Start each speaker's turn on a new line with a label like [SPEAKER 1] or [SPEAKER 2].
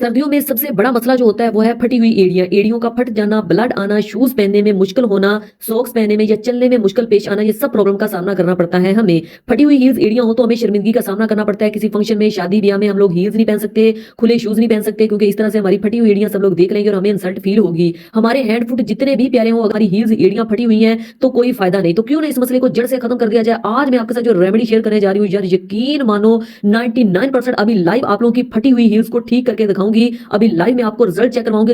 [SPEAKER 1] सर्दियों में सबसे बड़ा मसला जो होता है वो है फटी हुई एड़ियाँ। एड़ियों का फट जाना, ब्लड आना, शूज़ पहनने में मुश्किल होना, सॉक्स पहनने में या चलने में मुश्किल पेश आना, ये सब प्रॉब्लम का सामना करना पड़ता है हमें। फटी हुई हील्स एड़ियाँ हो तो हमें शर्मिंदगी का सामना करना पड़ता है। किसी फंक्शन में, शादी-ब्याह में हम लोग हील्स नहीं पहन सकते, खुले शूज़ नहीं पहन सकते क्योंकि इस तरह से हमारी फटी हुई एड़ियाँ सब लोग देख लेंगे और हमें इंसल्ट फ़ील होगी। हमारे हैंड फुट जितने भी प्यारे हों, अगर हमारी हील्स एड़ियाँ फटी हुई हैं तो कोई फ़ायदा नहीं। तो क्यों ना इस मसले को जड़ से खत्म कर दिया जाए। आज मैं आपके साथ जो रेमेडी शेयर करने जा रही हूँ यार, यकीन मानो 99% अभी लाइव आप लोगों की फटी हुई हील्स को ठीक करके दिखाऊँगी। अभी लाइव में आपको रिजल्ट चेक करवाऊँगी।